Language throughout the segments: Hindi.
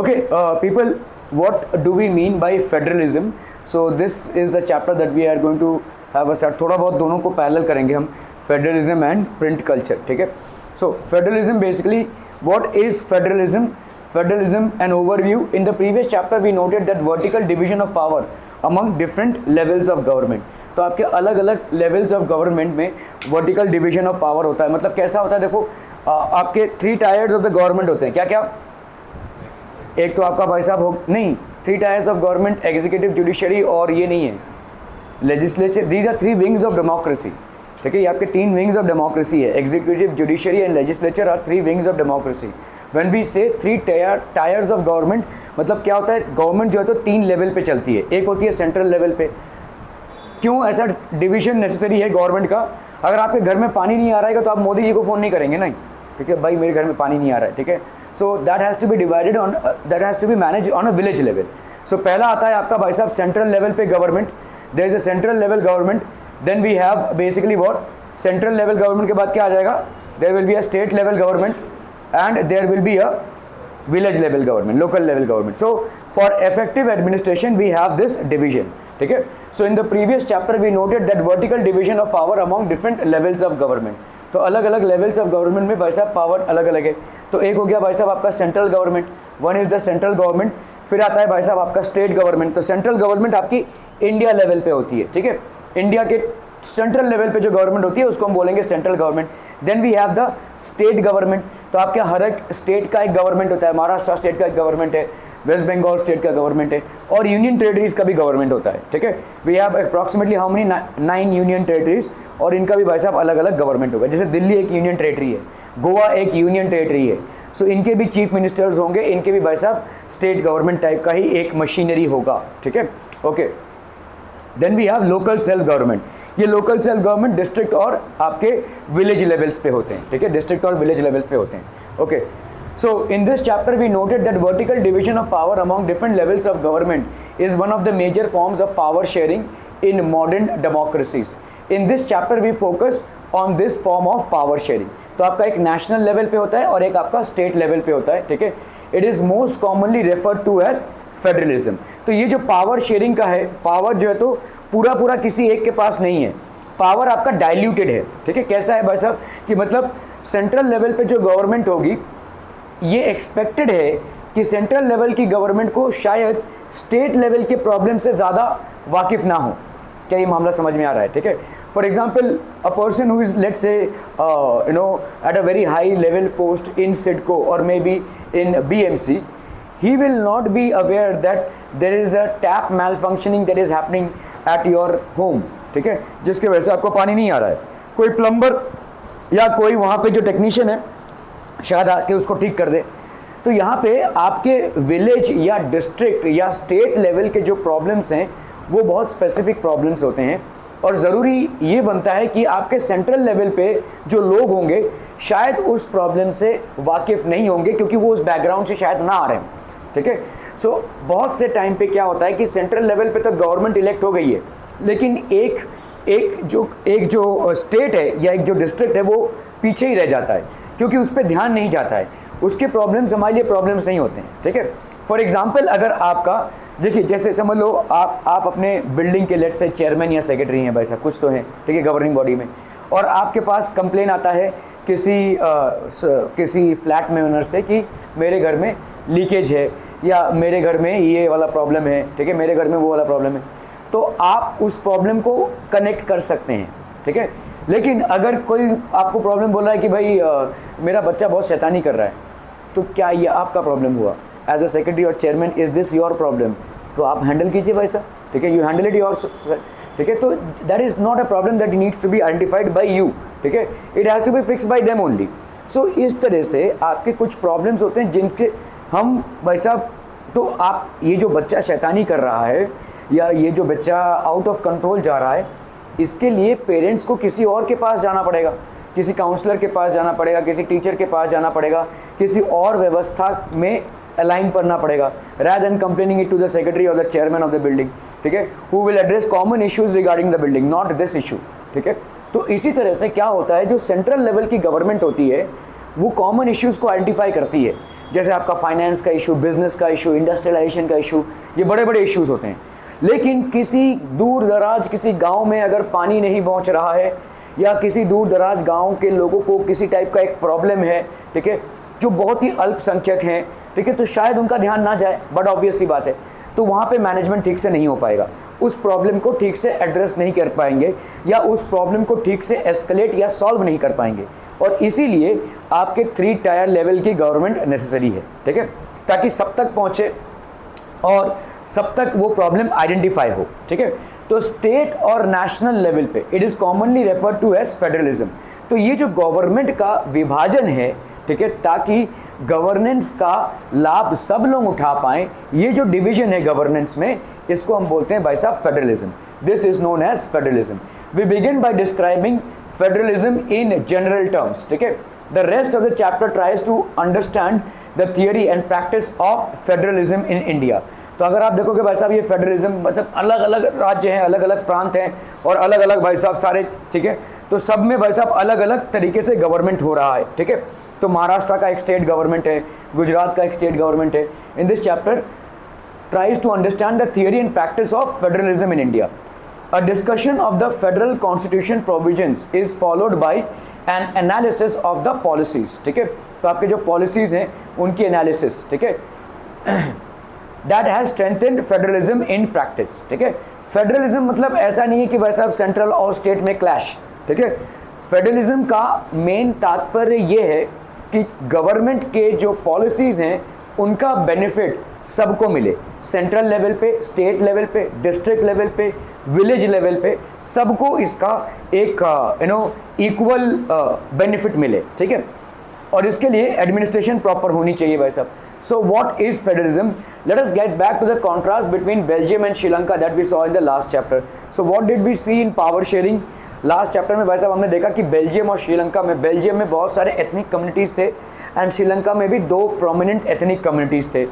Okay, people, what do we mean by federalism? So this is the chapter that we are going to have a start. थोड़ा बहुत दोनों को पैरेलल करेंगे हम, फेडरलिज्म एंड प्रिंट कल्चर. ठीक है. So federalism basically, what is federalism? Federalism, an overview. In the previous chapter we noted that vertical division of power among different levels of government. तो आपके अलग अलग लेवल्स ऑफ गवर्नमेंट में वर्टिकल डिवीजन ऑफ पावर होता है. मतलब कैसा होता है, देखो आपके 3 टायर्स ऑफ द गवर्नमेंट होते हैं. क्या क्या? एक तो आपका भाई साहब हो नहीं, 3 tiers of government, executive, judiciary और ये नहीं है legislature. These are 3 wings of democracy. ठीक है, ये आपके 3 विंग्स ऑफ डेमोक्रेसी है. Executive, judiciary and legislature are 3 wings of democracy. When we say 3 tiers of government, मतलब क्या होता है, गवर्नमेंट जो है तो 3 लेवल पे चलती है. एक होती है सेंट्रल लेवल पे. क्यों ऐसा डिवीजन नेसेसरी है गवर्नमेंट का? अगर आपके घर में पानी नहीं आ रहा है तो आप मोदी जी को फ़ोन नहीं करेंगे नहीं. ठीक है भाई, मेरे घर में पानी नहीं आ रहा है. ठीक है, so that has to be divided on, that has to be manage on a village level. So पहला आता है आपका भाई साहब सेंट्रल लेवल पे government. There is a central level government. Then we have basically what, central level government के बाद क्या आ जाएगा, there will be a state level government and there will be a village level government, local level government. So for effective administration we have this division. ठीक है. So in the previous chapter we noted that vertical division of power among different levels of government. तो अलग अलग लेवल्स ऑफ गवर्नमेंट में भाई साहब पावर अलग अलग है. तो एक हो गया भाई साहब आपका central government, one is the central government. फिर आता है भाई साहब आपका स्टेट गवर्नमेंट. तो सेंट्रल गवर्नमेंट आपकी इंडिया लेवल पे होती है. ठीक है, इंडिया के सेंट्रल लेवल पे जो गवर्नमेंट होती है उसको हम बोलेंगे central government. Then we have the state government. तो आपके हर एक स्टेट का एक गवर्नमेंट होता है. महाराष्ट्र स्टेट का एक गवर्नमेंट है, वेस्ट बंगाल स्टेट का गवर्नमेंट है, और यूनियन टेरिटरीज का भी गवर्नमेंट होता है. ठीक है, we have approximately how many 9 union territories, और इनका भी भाई साहब अलग अलग गवर्नमेंट होगा. जैसे दिल्ली एक यूनियन टेरिटरी है, गोवा एक यूनियन टेरिटरी है. सो इनके भी चीफ मिनिस्टर्स होंगे, इनके भी भाई साहब स्टेट गवर्नमेंट टाइप का ही एक मशीनरी होगा. ठीक है, okay. Then we have local self government. ये लोकल सेल्फ गवर्नमेंट डिस्ट्रिक्ट और आपके विलेज लेवल्स पे होते हैं. ठीक है, डिस्ट्रिक्ट और विलेज लेवल्स पे होते हैं. Okay, so in this chapter we noted that vertical division of power among different levels of government is one of the major forms of power sharing in modern democracies. In this chapter we focus on this form of power sharing. तो आपका एक नेशनल लेवल पे होता है और एक आपका स्टेट लेवल पे होता है. ठीक है, it is most commonly referred to as federalism. तो ये जो पावर शेयरिंग का है, पावर जो है तो पूरा पूरा किसी एक के पास नहीं है, पावर आपका डाइल्यूटेड है. ठीक है, कैसा है भाई साहब कि मतलब सेंट्रल लेवल पे जो गवर्नमेंट होगी, ये एक्सपेक्टेड है कि सेंट्रल लेवल की गवर्नमेंट को शायद स्टेट लेवल के प्रॉब्लम से ज़्यादा वाकिफ़ ना हो. क्या ये मामला समझ में आ रहा है? ठीक है, for example a person who is let's say you know at a very high level post in CIDCO और maybe in BMC, he will not be aware that there is a tap malfunctioning that is happening at your home. ठीक है, जिसके वजह से आपको पानी नहीं आ रहा है. कोई प्लम्बर या कोई वहाँ पे जो टेक्नीशियन है शायद आके उसको ठीक कर दे. तो यहाँ पे आपके विलेज या डिस्ट्रिक्ट या स्टेट लेवल के जो प्रॉब्लम्स हैं वो बहुत स्पेसिफिक प्रॉब्लम्स होते हैं, और ज़रूरी ये बनता है कि आपके सेंट्रल लेवल पे जो लोग होंगे शायद उस प्रॉब्लम से वाकिफ़ नहीं होंगे क्योंकि वो उस बैकग्राउंड से शायद ना आ रहे हैं. ठीक है, सो बहुत से टाइम पे क्या होता है कि सेंट्रल लेवल पे तो गवर्नमेंट इलेक्ट हो गई है, लेकिन एक जो स्टेट है या एक जो डिस्ट्रिक्ट है वो पीछे ही रह जाता है क्योंकि उस पर ध्यान नहीं जाता है. उसके प्रॉब्लम्स हमारे लिए प्रॉब्लम्स नहीं होते हैं. ठीक है, फॉर एग्जांपल अगर आपका देखिए, जैसे समझ लो आप अपने बिल्डिंग के लेट्स से चेयरमैन या सेक्रेटरी हैं भाई साहब, कुछ तो हैं. ठीक है, गवर्निंग बॉडी में, और आपके पास कंप्लेन आता है किसी फ्लैट में ओनर से कि मेरे घर में लीकेज है या मेरे घर में ये वाला प्रॉब्लम है. ठीक है, मेरे घर में वो वाला प्रॉब्लम है. तो आप उस प्रॉब्लम को कनेक्ट कर सकते हैं. ठीक है, लेकिन अगर कोई आपको प्रॉब्लम बोल रहा है कि भाई मेरा बच्चा बहुत शैतानी कर रहा है, तो क्या ये आपका प्रॉब्लम हुआ? एज अ सेक्रेटरी और chairman, is this your problem? तो आप हैंडल कीजिए भाई साहब. ठीक है, यू हैंडल इट योर. ठीक है, तो that is not a problem that needs to be identified by you. ठीक है, it has to be fix by them only. So इस तरह से आपके कुछ प्रॉब्लम्स होते हैं जिनके हम भाई साहब, तो आप ये जो बच्चा शैतानी कर रहा है या ये जो बच्चा आउट ऑफ कंट्रोल जा रहा है, इसके लिए पेरेंट्स को किसी और के पास जाना पड़ेगा, किसी काउंसलर के पास जाना पड़ेगा, किसी टीचर के पास जाना पड़ेगा, किसी और व्यवस्था में अलाइन करना पड़ेगा, rather than complaining it to the secretary or the chairman of the building. ठीक है, who will address common issues regarding the building, not this issue. ठीक है, तो इसी तरह से क्या होता है, जो सेंट्रल लेवल की गवर्नमेंट होती है वो कॉमन इश्यूज़ को आइडेंटिफाई करती है, जैसे आपका फाइनेंस का इशू, बिजनेस का इशू, इंडस्ट्रियलाइजेशन का इशू, ये बड़े बड़े इश्यूज होते हैं। लेकिन किसी दूर दराज किसी गांव में अगर पानी नहीं पहुंच रहा है, या किसी दूर दराज गांव के लोगों को किसी टाइप का एक प्रॉब्लम है, ठीक है, जो बहुत ही अल्पसंख्यक हैं, ठीक है, तो शायद उनका ध्यान ना जाए, बट ऑब्वियस सी बात है, तो वहाँ पे मैनेजमेंट ठीक से नहीं हो पाएगा, उस प्रॉब्लम को ठीक से एड्रेस नहीं कर पाएंगे, या उस प्रॉब्लम को ठीक से एस्केलेट या सॉल्व नहीं कर पाएंगे। और इसीलिए आपके 3 टायर लेवल की गवर्नमेंट नेसेसरी है, ठीक है, ताकि सब तक पहुँचे और सब तक वो प्रॉब्लम आइडेंटिफाई हो, ठीक है। तो स्टेट और नेशनल लेवल पे it is commonly referred to as federalism. तो ये जो गवर्नमेंट का विभाजन है, ठीक है, ताकि गवर्नेंस का लाभ सब लोग उठा पाएं, ये जो डिवीजन है गवर्नेंस में, इसको हम बोलते हैं भाई साहब federalism. This is known as federalism. We begin by describing federalism in general terms, ठीक है। The rest of the chapter tries to understand the theory and practice of federalism in India. तो अगर आप देखोगे भाई साहब ये फेडरलिज्म मतलब अलग अलग राज्य हैं, अलग अलग प्रांत हैं और अलग अलग भाई साहब सारे, ठीक है, तो सब में भाई साहब अलग अलग तरीके से गवर्नमेंट हो रहा है, ठीक है। तो महाराष्ट्र का एक स्टेट गवर्नमेंट है, गुजरात का एक स्टेट गवर्नमेंट है। In this chapter tries to understand the theory and practice of federalism in India. A discussion of the federal constitution provisions is followed by an analysis of the policies, ठीक है। तो आपके जो पॉलिसीज हैं उनकी एनालिसिस, ठीक है, that has strengthened federalism in practice, ठीक है। फेडरलिज्म मतलब ऐसा नहीं है कि भाई साहब सेंट्रल और स्टेट में क्लैश, ठीक है। फेडरलिज्म का मेन तात्पर्य ये है कि गवर्नमेंट के जो पॉलिसीज़ हैं उनका बेनिफिट सबको मिले, सेंट्रल लेवल पे, स्टेट लेवल पे, डिस्ट्रिक्ट लेवल पे, विलेज लेवल पे, सबको इसका एक इक्वल बेनिफिट मिले, ठीक है। और इसके लिए एडमिनिस्ट्रेशन प्रॉपर होनी चाहिए भाई साहब। So what is federalism? Let us get back to the contrast between Belgium and Sri Lanka that we saw in the last chapter. So what did we see in power sharing? Last chapter में भाई साहब हमने देखा कि बेल्जियम और श्रीलंका में, बेल्जियम में बहुत सारे एथनिक कम्युनिटीज़ थे एंड श्रीलंका में भी 2 प्रोमिनेंट एथनिक कम्युनिटीज़ थे।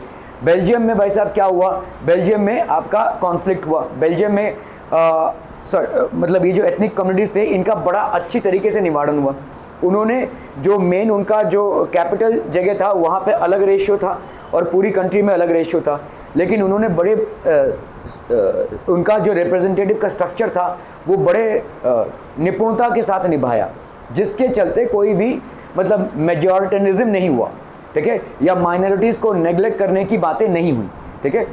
बेल्जियम में भाई साहब क्या हुआ, बेल्जियम में आपका कॉन्फ्लिक्ट हुआ। बेल्जियम में मतलब ये जो एथनिक कम्युनिटीज़ थे इनका बड़ा अच्छी तरीके से निवारण हुआ। उन्होंने जो मेन उनका जो कैपिटल जगह था वहाँ पे अलग रेशियो था और पूरी कंट्री में अलग रेशियो था, लेकिन उन्होंने बड़े उनका जो रिप्रेजेंटेटिव का स्ट्रक्चर था वो बड़े निपुणता के साथ निभाया, जिसके चलते कोई भी मतलब मेजॉरिटनिज्म नहीं हुआ, ठीक है, या माइनॉरिटीज़ को नेग्लेक्ट करने की बातें नहीं हुई, ठीक है।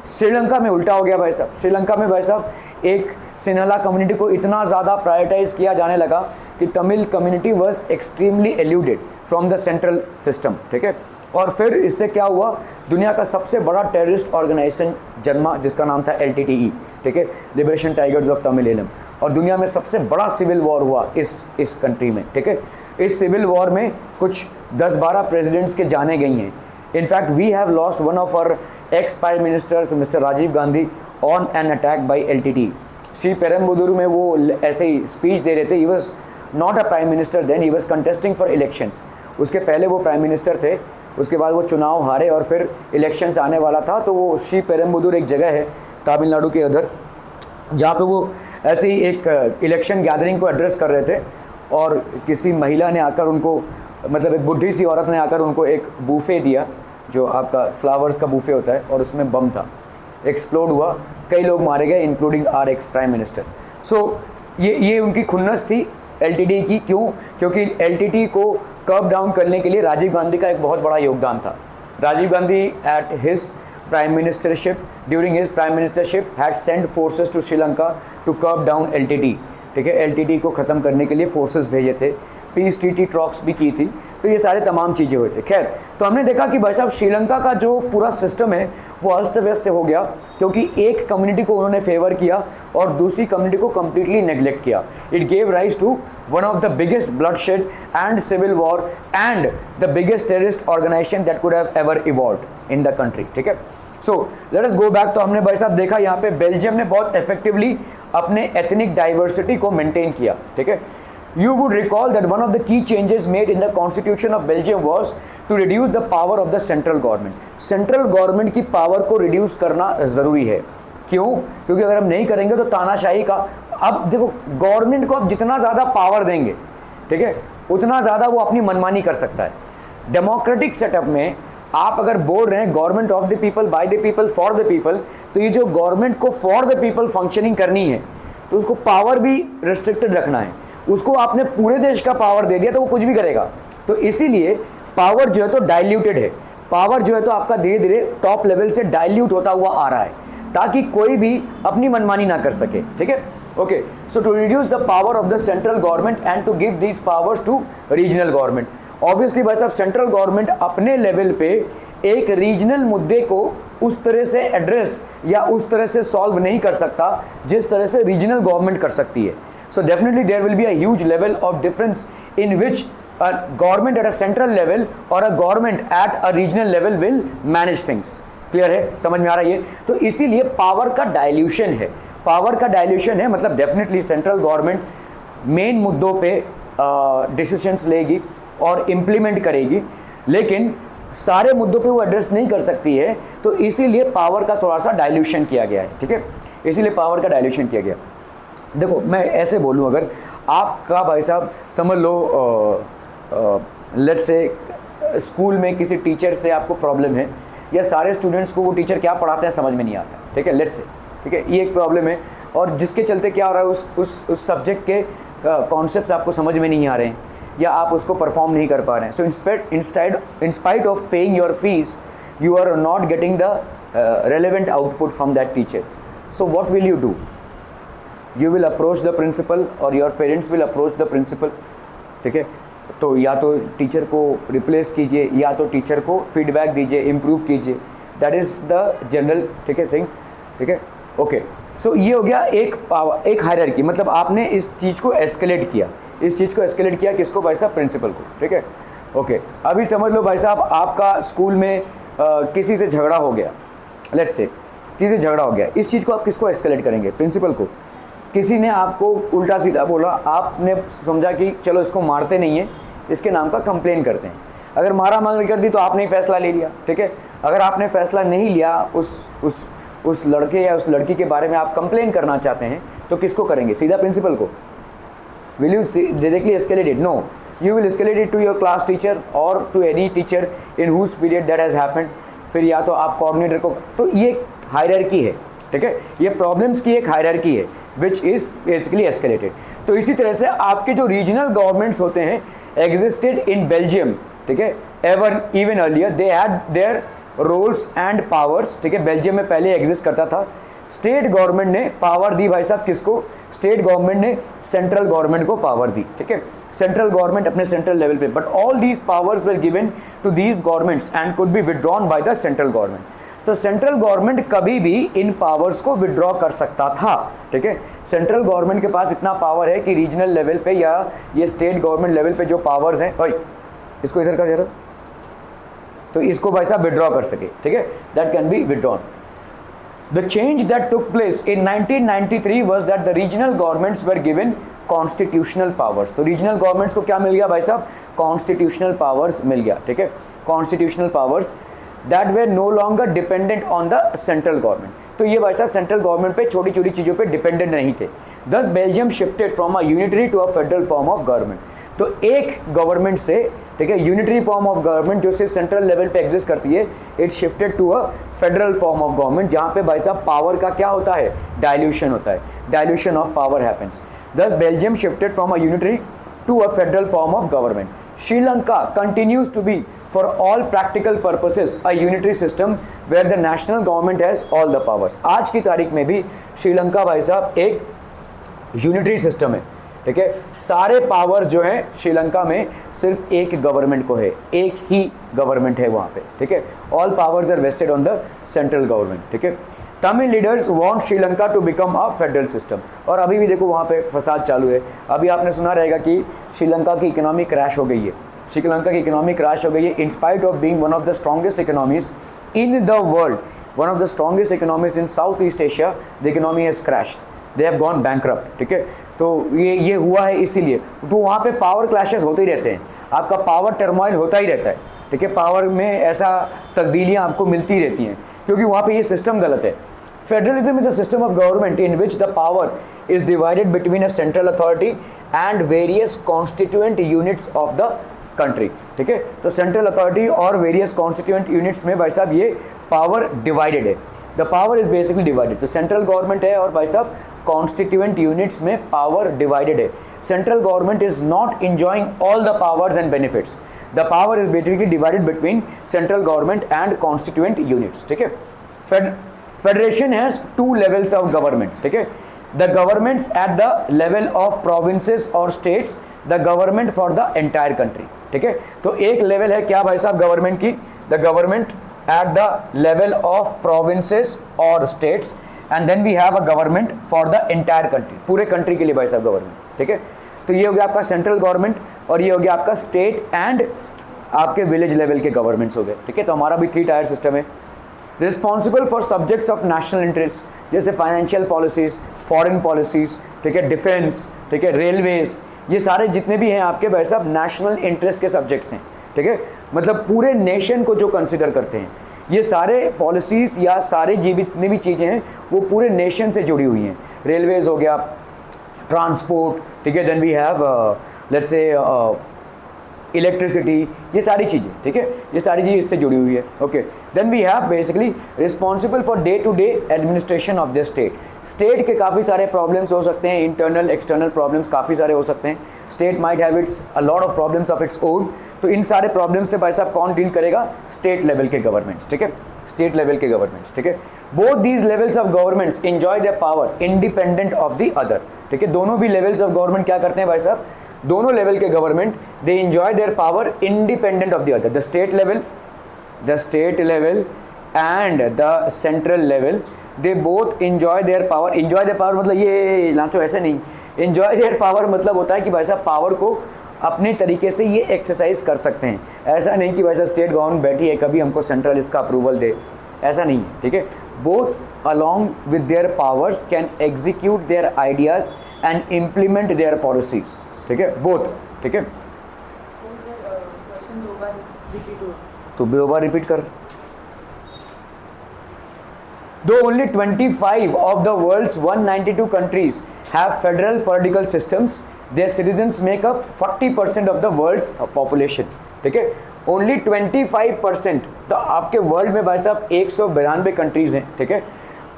श्रीलंका में उल्टा हो गया भाई साहब। श्रीलंका में भाई साहब एक सिन्हाला कम्युनिटी को इतना ज़्यादा प्रायोरिटाइज किया जाने लगा कि Tamil community was extremely alluded from the central system, ठीक है। और फिर इससे क्या हुआ, दुनिया का सबसे बड़ा टेररिस्ट ऑर्गेनाइजेशन जन्मा जिसका नाम था LTTE, ठीक है, लिबरेशन टाइगर्स ऑफ तमिल इलम। और दुनिया में सबसे बड़ा सिविल वॉर हुआ इस कंट्री में, ठीक है। इस सिविल वॉर में कुछ 10-12 प्रेसिडेंट्स के जाने गई हैं। In fact we have lost one of our ex prime ministers mister Rajiv Gandhi on an attack by LTTE। Sriperumbudur में वो ऐसे ही स्पीच दे रहे थे। He was not a prime minister then, he was contesting for elections. उसके पहले वो प्राइम मिनिस्टर थे, उसके बाद वो चुनाव हारे और फिर इलेक्शंस आने वाला था, तो वो श्री पेरम्बुदुर एक जगह है तमिलनाडु के उधर, जहाँ पे वो ऐसे ही एक इलेक्शन गैदरिंग को एड्रेस कर रहे थे और किसी महिला ने आकर उनको, मतलब एक बुढ़ी सी औरत ने आकर उनको एक बूफे दिया, जो आपका फ्लावर्स का बूफे होता है, और उसमें बम था, एक्सप्लोड हुआ, कई लोग मारे गए including our ex prime minister. So ये उनकी खुन्नस थी LTTE की। क्यों? क्योंकि LTTE को कर्ब डाउन करने के लिए राजीव गांधी का एक बहुत बड़ा योगदान था। Rajiv Gandhi at his prime ministership, during his prime ministership had send forces to Sri Lanka to curb down LTTE, ठीक है। LTTE को ख़त्म करने के लिए फोर्सेस भेजे थे, पीस ट्रीटी टॉक्स भी की थी, तो ये सारे तमाम चीज़ें हुए थे। खैर, तो हमने देखा कि भाई साहब श्रीलंका का जो पूरा सिस्टम है वो अस्त व्यस्त हो गया, क्योंकि एक कम्युनिटी को उन्होंने फेवर किया और दूसरी कम्युनिटी को कम्प्लीटली नेग्लेक्ट किया। It gave rise to one of the biggest bloodshed and civil war and the biggest terrorist organisation that could have ever evolved in the country, ठीक है। So let us go back. तो हमने भाई साहब देखा यहाँ पे बेल्जियम ने बहुत इफेक्टिवली अपने एथनिक डाइवर्सिटी को मेंटेन किया, ठीक है। You would recall that one of the key changes made in the constitution of Belgium was to reduce the power of the central government. Central government की पावर को reduce करना ज़रूरी है। क्यों? क्योंकि अगर हम नहीं करेंगे तो तानाशाही का, अब देखो गवर्नमेंट को अब जितना ज़्यादा पावर देंगे, ठीक है, उतना ज़्यादा वो अपनी मनमानी कर सकता है। डेमोक्रेटिक सेटअप में आप अगर बोल रहे हैं government of the people, by the people, for the people, तो ये जो गवर्नमेंट को फॉर द पीपल फंक्शनिंग करनी है तो उसको पावर भी रिस्ट्रिक्टेड रखना है। उसको आपने पूरे देश का पावर दे दिया तो वो कुछ भी करेगा। तो इसीलिए पावर जो है तो डाइल्यूटेड है, पावर जो है तो आपका धीरे धीरे टॉप लेवल से डाइल्यूट होता हुआ आ रहा है ताकि कोई भी अपनी मनमानी ना कर सके, ठीक है। Okay, so to reduce the power of the central government and to give these powers to regional government. Obviously भाई साहब सेंट्रल गवर्नमेंट अपने लेवल पे एक रीजनल मुद्दे को उस तरह से एड्रेस या उस तरह से सॉल्व नहीं कर सकता जिस तरह से रीजनल गवर्नमेंट कर सकती है। So definitely there will be a huge level of difference in which a government at a central level or a government at a regional level will manage things। Clear है, समझ में आ रहा है ये? तो इसीलिए पावर का डाइल्यूशन है, पावर का डाइल्यूशन है, मतलब डेफिनेटली सेंट्रल गवर्नमेंट मेन मुद्दों पे डिसीजंस लेगी और इम्प्लीमेंट करेगी, लेकिन सारे मुद्दों पे वो एड्रेस नहीं कर सकती है, तो इसीलिए पावर का थोड़ा सा डाइल्यूशन किया गया है, ठीक है। इसीलिए पावर का डाइल्यूशन किया गया। देखो मैं ऐसे बोलूँ, अगर आपका भाई साहब समझ लो लेट्स से स्कूल में किसी टीचर से आपको प्रॉब्लम है, या सारे स्टूडेंट्स को वो टीचर क्या पढ़ाते हैं समझ में नहीं आता, ठीक है, लेट्स से, ठीक है, ये एक प्रॉब्लम है, और जिसके चलते क्या हो रहा है उस सब्जेक्ट के कॉन्सेप्ट्स आपको समझ में नहीं आ रहे हैं या आप उसको परफॉर्म नहीं कर पा रहे हैं। So in spite of paying your fees you are not getting the relevant output from that teacher. So what will you do? You will approach the principal और your parents will approach the principal, ठीक है। तो या तो टीचर को रिप्लेस कीजिए या तो टीचर को फीडबैक दीजिए, इम्प्रूव कीजिए, दैट इज़ द जनरल, ठीक है, थिंग, ठीक है। ओके, सो ये हो गया एक हायरार्की, मतलब आपने इस चीज़ को एस्केलेट किया, इस चीज़ को एस्केलेट किया किसको? भाई साहब प्रिंसिपल को, ठीक है। ओके, अभी समझ लो भाई साहब आपका स्कूल में किसी से झगड़ा हो गया, लेट्स से किसी से झगड़ा हो गया, इस चीज़ को आप किसको एस्केलेट करेंगे? प्रिंसिपल को। किसी ने आपको उल्टा सीधा बोला, आपने समझा कि चलो इसको मारते नहीं है, इसके नाम का कंप्लेन करते हैं। अगर मारा मारी कर दी तो आपने ही फैसला ले लिया, ठीक है। अगर आपने फैसला नहीं लिया, उस लड़के या उस लड़की के बारे में आप कंप्लेन करना चाहते हैं, तो किसको करेंगे? सीधा प्रिंसिपल को। Will you directly escalate it? No, you will escalate it to your class teacher और to any teacher in whose period that has happened. फिर या तो आप कोऑर्डिनेटर को, तो ये हायरार्की है, ठीक है, ये प्रॉब्लम्स की एक हायरार्की है विच इज़ बेसिकली एस्केलेटेड। तो इसी तरह से आपके जो रीजनल गवर्नमेंट्स होते हैं एग्जिस्टेड इन बेल्जियम, ठीक है, even earlier they had their roles and powers, ठीक है। बेल्जियम में पहले एग्जिस्ट करता था। स्टेट गवर्नमेंट ने पावर दी भाई साहब किसको? स्टेट गवर्नमेंट ने सेंट्रल गवर्नमेंट को पावर दी, ठीक है, सेंट्रल गवर्नमेंट अपने सेंट्रल लेवल पे, but all these powers were given to these governments and could be withdrawn by the central government. तो सेंट्रल गवर्नमेंट कभी भी इन पावर्स को विड्रॉ कर सकता था, ठीक है। सेंट्रल गवर्नमेंट के पास इतना पावर है कि रीजनल लेवल पे या ये स्टेट गवर्नमेंट लेवल पे जो पावर्स हैं, ओए इसको इधर कर जरा, तो इसको भाई साहब विड्रॉ कर सके, ठीक है, that can be withdrawn. The change that took place in 1993 was that the regional governments were given constitutional powers। तो regional governments को क्या मिल गया भाई साहब? constitutional powers मिल गया, ठीक है, constitutional powers that were no longer dependent on the central government। तो ये भाई साहब सेंट्रल गवर्नमेंट पे छोटी छोटी चीज़ों पे डिपेंडेंट नहीं थे। Thus Belgium shifted from a unitary to a federal form of government। तो एक गवर्नमेंट से, ठीक है, यूनिटरी फॉर्म ऑफ गवर्नमेंट जो सिर्फ सेंट्रल लेवल पे एग्जिस्ट करती है, it shifted to a federal form of government, जहाँ पे भाई साहब पावर का क्या होता है? डाइल्यूशन होता है, dilution of power happens. Thus Belgium shifted from a unitary to a federal form of government. Sri Lanka continues to be for all practical purposes a unitary system where the national government has all the powers. आज की तारीख में भी श्रीलंका भाई साहब एक यूनिटरी सिस्टम है, ठीक है, सारे पावर्स जो हैं श्रीलंका में सिर्फ एक गवर्नमेंट को है, एक ही गवर्नमेंट है वहाँ पे, ठीक है, all powers are vested on the central government, ठीक है। Tamil leaders want Sri Lanka to become a federal system, और अभी भी देखो वहाँ पे फसाद चालू है। अभी आपने सुना रहेगा कि श्रीलंका की इकोनॉमी क्रैश हो गई है, श्रीलंका की इकोनॉमी क्रैश हो गई है इन spite of being one of the strongest economies in the world, one of the strongest economies in south east Asia, the economy has crashed, they have gone bankrupt, ठीक है। तो ये हुआ है इसीलिए, तो वहाँ पे पावर क्लैशेस होते ही रहते हैं, आपका पावर टर्मोइल होता ही रहता है, ठीक है, पावर में ऐसा तब्दीलियाँ आपको मिलती रहती हैं क्योंकि वहाँ पे ये सिस्टम गलत है। Federalism is a system of government in which the power is divided between a central authority and various constituent units of the country, ठीक है। तो सेंट्रल अथॉरिटी और वेरियस कॉन्स्टिट्यूएंट यूनिट्स में भाई साहब ये पावर डिवाइडेड है, the power is basically divided. तो सेंट्रल गवर्नमेंट है और भाई साहब कॉन्स्टिट्यूएंट यूनिट्स में पावर डिवाइडेड है। Central government is not enjoying all the powers and benefits. The power is basically divided between central government and constituent units, ठीक है। Federation has two levels of government, ठीक है। The governments at the level of provinces or states, the government for the entire country, ठीक है। तो एक लेवल है क्या भाई साहब गवर्नमेंट की, the government at the level of provinces or states, and then we have a government for the entire country, पूरे कंट्री के लिए भाई साहब गवर्नमेंट, ठीक है। तो ये हो गया आपका सेंट्रल गवर्नमेंट और ये हो गया आपका स्टेट एंड आपके विलेज लेवल के गवर्नमेंट्स हो गए, ठीक है। तो हमारा भी 3 टायर सिस्टम है। Responsible for subjects of national interest, जैसे फाइनेंशियल पॉलिसीज, फॉरेन पॉलिसीज, ठीक है, डिफेंस, ठीक है, रेलवेज, ये सारे जितने भी हैं आपके भाई साहब नेशनल इंटरेस्ट के सब्जेक्ट्स हैं, ठीक है। मतलब पूरे नेशन को जो कंसिडर करते हैं, ये सारे पॉलिसीज या सारे जितनी भी चीज़ें हैं वो पूरे नेशन से जुड़ी हुई हैं। रेलवेज हो गया, ट्रांसपोर्ट, ठीक है, then we have let's say electricity, ये सारी चीज़ें, ठीक है, ये सारी चीज़ें इससे जुड़ी हुई है। Okay, then we have basically responsible for day to day administration of the state. State के काफ़ी सारे प्रॉब्लम्स हो सकते हैं, इंटरनल एक्सटर्नल प्रॉब्लम्स काफ़ी सारे हो सकते हैं। State might have it's a lot of problems of its own. तो इन सारे प्रॉब्लम्स से भाई साहब कौन डील करेगा? स्टेट लेवल के गवर्नमेंट्स, ठीक है, स्टेट लेवल के गवर्नमेंट्स, ठीक है। Both these levels of governments enjoy the power independent of the other, ठीक है। दोनों भी लेवल्स ऑफ गवर्नमेंट क्या करते हैं भाई साहब? दोनों लेवल के government they enjoy their power independent of the other. The state level and the central level, they both enjoy their power. Enjoy their power मतलब ये लांचो ऐसे नहीं, एंजॉय देयर पावर मतलब होता है कि भाई साहब पावर को अपने तरीके से ये एक्सरसाइज कर सकते हैं। ऐसा नहीं कि भाई साहब स्टेट गवर्नमेंट बैठी है कभी हमको सेंट्रल इसका अप्रूवल दे, ऐसा नहीं है, ठीक है। Both along with their powers can execute their ideas and implement there policies, ठीक है, बोथ, ठीक है। तो 2 बार रिपीट कर। Though only 25 of the world's 192 countries have federal political systems, their citizens make up 40% of the world's population, ठीक है। ओनली 25%, तो आपके वर्ल्ड में भाई साहब 192 कंट्रीज हैं, ठीक है,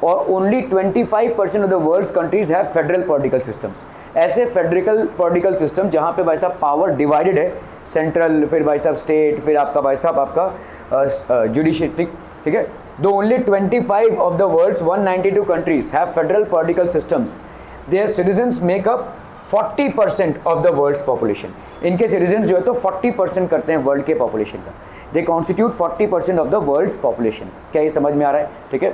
और only 25% of the world's countries have federal political systems. ऐसे फेडरल पॉलिटिकल सिस्टम जहाँ पे भाई साहब पावर डिवाइडेड है, सेंट्रल, फिर भाई साहब स्टेट, फिर आपका भाई साहब आपका जुडिशरी, ठीक है। Though only 25 of the world's 192 countries have federal political systems, their citizens make up 40% of the world's population. इनके citizens जो है तो 40% करते हैं वर्ल्ड के पॉपुलेशन का। They constitute 40% of the world's population. क्या ये समझ में आ रहा है? ठीक है।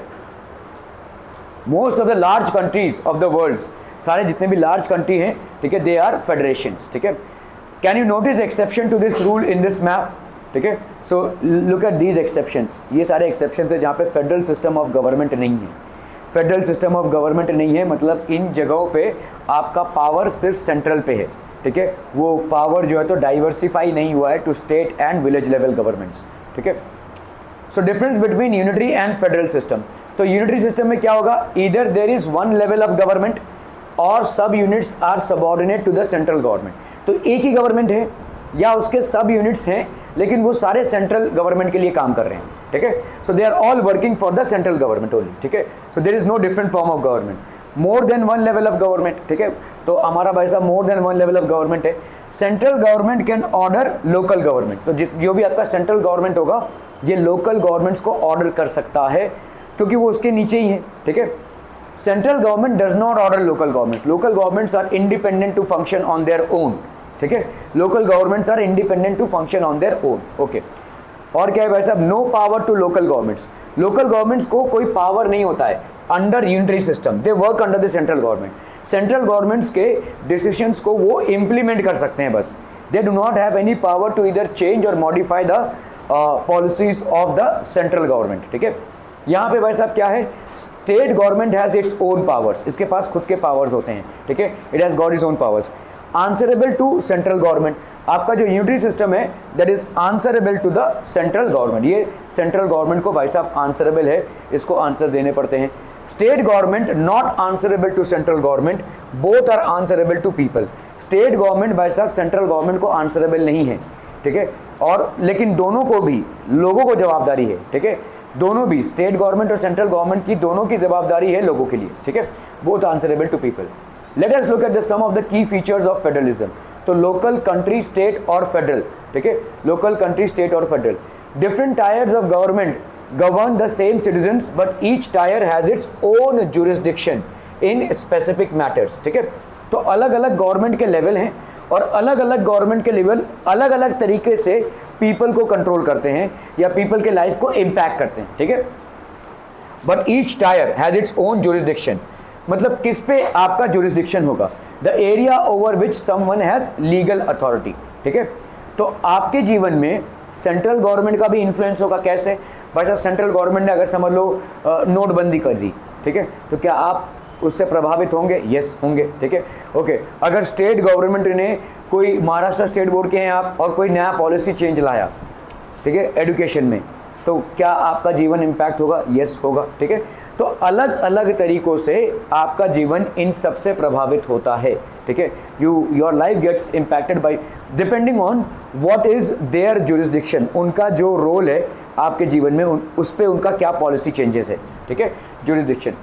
Most of the large countries of the world, सारे जितने भी large country हैं, ठीक है, they are federations, ठीक है। Can you notice exception to this rule in this map? ठीक है। So look at these exceptions, ये सारे एक्सेप्शंस है जहाँ पे फेडरल सिस्टम ऑफ गवर्नमेंट नहीं है। फेडरल सिस्टम ऑफ गवर्नमेंट नहीं है मतलब इन जगहों पे आपका पावर सिर्फ सेंट्रल पे है, ठीक है। वो पावर जो है तो डाइवर्सिफाई नहीं हुआ है to state and village level governments, ठीक है। So difference between unitary and federal system, तो यूनिटरी सिस्टम में क्या होगा? Either there is one level of government और sub units are subordinate to the central government. तो एक ही गवर्नमेंट है या उसके सब यूनिट्स हैं लेकिन वो सारे सेंट्रल गवर्नमेंट के लिए काम कर रहे हैं, ठीक है। So they are all working for the central government only, ठीक है। So there is no different form of government. More than one level of government, ठीक है। तो हमारा भाई साहब more than one level of government है। Central government can order local government, तो जो भी आपका सेंट्रल गवर्नमेंट होगा ये लोकल गवर्नमेंट्स को ऑर्डर कर सकता है क्योंकि वो उसके नीचे ही है, ठीक है। Central government does not order local governments. Local governments are independent to function on their own, ठीक है। Local governments are independent to function on their own, okay. और क्या है भाई साहब? No power to local governments. Local governments को कोई पावर नहीं होता है under unitary system, they work under the central government. Central governments के डिसीजंस को वो इम्प्लीमेंट कर सकते हैं बस। दे do not have any power to either change or modify the policies of the central government, ठीक है। यहाँ पे भाई साहब क्या है? State government has its own powers, इसके पास खुद के पावर्स होते हैं, ठीक है। It has got its own powers. Answerable to central government, आपका जो यूनिटरी सिस्टम है that is answerable to the central government. ये सेंट्रल गवर्नमेंट को भाई साहब आंसरेबल है, इसको आंसर देने पड़ते हैं। State government not answerable to central government, both are answerable to people. State government भाई साहब सेंट्रल गवर्नमेंट को आंसरेबल नहीं है, ठीक है। और लेकिन दोनों को भी लोगों को जवाबदारी है, ठीक है, दोनों भी स्टेट गवर्नमेंट और सेंट्रल गवर्नमेंट की दोनों की जवाबदारी है लोगों के लिए, ठीक है, both answerable to people. Let us look at the some of the key features of federalism. तो लोकल, कंट्री, स्टेट और फेडरल, ठीक है, लोकल, कंट्री, स्टेट और federal. Different tiers of government govern the same citizens but each tier has its own jurisdiction in specific matters, ठीक है। तो अलग अलग गवर्नमेंट के लेवल हैं और अलग अलग गवर्नमेंट के लेवल अलग अलग तरीके से पीपल को कंट्रोल करते हैं या पीपल के लाइफ को इम्पैक्ट करते हैं, ठीक है। But each tyre has its own jurisdiction, मतलब किस पे आपका जुरिस्डिक्शन होगा, the area over which someone has legal authority, ठीक है। तो आपके जीवन में सेंट्रल गवर्नमेंट का भी इन्फ्लुएंस होगा। कैसे भाई साहब, सेंट्रल गवर्नमेंट ने अगर समझ लो नोटबंदी कर दी, ठीक है, तो क्या आप उससे प्रभावित होंगे? यस होंगे, ठीक है, ओके। अगर स्टेट गवर्नमेंट ने कोई, महाराष्ट्र स्टेट बोर्ड के हैं आप, और कोई नया पॉलिसी चेंज लाया, ठीक है, एजुकेशन में, तो क्या आपका जीवन इम्पैक्ट होगा? यस होगा, ठीक है। तो अलग अलग तरीकों से आपका जीवन इन सबसे प्रभावित होता है, ठीक है। Your life gets impacted by depending on what is their jurisdiction, उनका जो रोल है आपके जीवन में, उस पर उनका क्या पॉलिसी चेंजेस है, ठीक है, jurisdiction.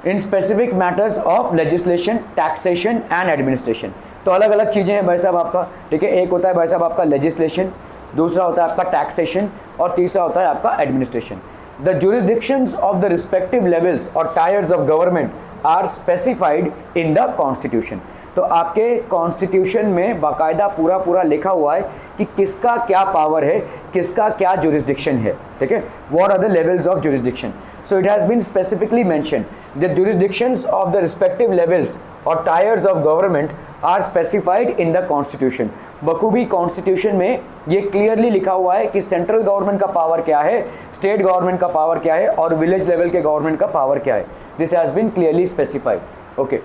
In specific matters of legislation, taxation and administration. तो अलग अलग चीज़ें हैं भाई साहब आपका, ठीक है। एक होता है भाई साहब आपका लेजिस्लेशन, दूसरा होता है आपका टैक्सेशन और तीसरा होता है आपका administration. The jurisdictions of the respective levels और tiers of government are specified in the constitution. तो आपके कॉन्स्टिट्यूशन में बाकायदा पूरा लिखा हुआ है कि किसका क्या पावर है, किसका क्या जुरिस्डिक्शन है, ठीक है, what are the levels of jurisdiction. So it has been specifically mentioned the jurisdictions of the respective levels or tiers of government are specified in the constitution। बखूबी कॉन्स्टिट्यूशन में ये क्लियरली लिखा हुआ है कि सेंट्रल गवर्नमेंट का पावर क्या है, स्टेट गवर्नमेंट का पावर क्या है और विलेज लेवल के गवर्नमेंट का पावर क्या है। This has been clearly specified, okay.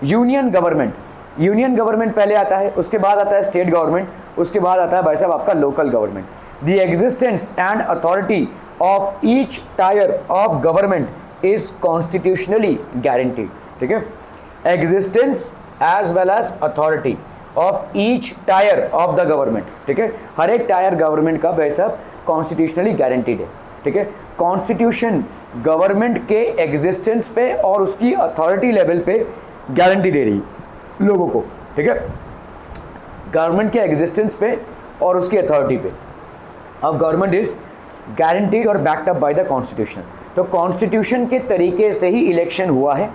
Union government, union government पहले आता है, उसके बाद आता है स्टेट गवर्नमेंट, उसके बाद आता है भाई साहब आपका local government. The existence and authority of each tier of government is constitutionally guaranteed, ठीक है। existence as well as authority of each tier of the government, ठीक है, हर एक टायर गवर्नमेंट का भाई साहब कॉन्स्टिट्यूशनली गारंटीड है, ठीक है। कॉन्स्टिट्यूशन गवर्नमेंट के एग्जिस्टेंस पे और उसकी अथॉरिटी लेवल पे गारंटी दे रही लोगों को, ठीक है, गवर्नमेंट के एग्जिस्टेंस पे और उसकी अथॉरिटी पे। अब गवर्नमेंट इज गारंटीड और backed up by the constitution. तो कॉन्स्टिट्यूशन के तरीके से ही इलेक्शन हुआ है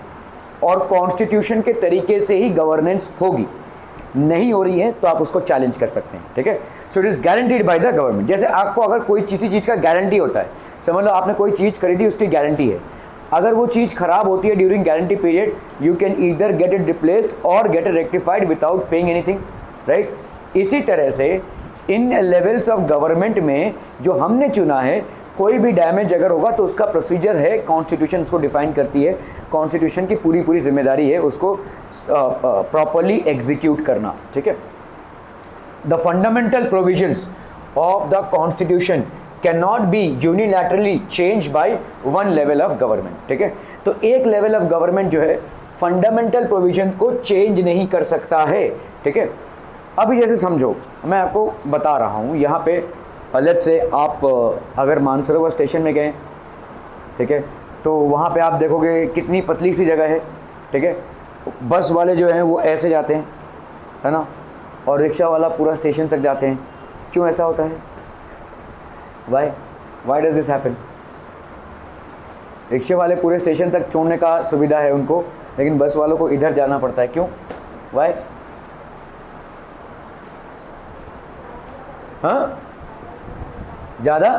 और कॉन्स्टिट्यूशन के तरीके से ही गवर्नेंस होगी। नहीं हो रही है तो आप उसको चैलेंज कर सकते हैं, ठीक है। So it is guaranteed by the government. जैसे आपको अगर कोई किसी चीज़ का गारंटी होता है, समझ लो आपने कोई चीज़ खरीदी, उसकी गारंटी है, अगर वो चीज़ खराब होती है during guarantee period, you can either get it replaced और get it rectified without paying anything, right. इसी तरह से इन लेवल्स ऑफ गवर्नमेंट में जो हमने चुना है, कोई भी डैमेज अगर होगा तो उसका प्रोसीजर है, कॉन्स्टिट्यूशन उसको डिफाइन करती है, कॉन्स्टिट्यूशन की पूरी जिम्मेदारी है उसको प्रॉपरली एग्जीक्यूट करना, ठीक है। The fundamental provisions of the constitution can not be unilaterally change by one level of government, ठीक है। तो एक लेवल ऑफ गवर्नमेंट जो है फंडामेंटल प्रोविजन को चेंज नहीं कर सकता है, ठीक है। अभी जैसे समझो, मैं आपको बता रहा हूँ यहाँ पे, लेट्स से आप अगर मानसरोवर स्टेशन में गए, ठीक है, तो वहाँ पे आप देखोगे कितनी पतली सी जगह है, ठीक है। बस वाले जो हैं वो ऐसे जाते हैं, है ना, और रिक्शा वाला पूरा स्टेशन तक जाते हैं। क्यों ऐसा होता है? Why does this happen? रिक्शे वाले पूरे स्टेशन तक छोड़ने का सुविधा है उनको, लेकिन बस वालों को इधर जाना पड़ता है। क्यों? वाई? हाँ, ज़्यादा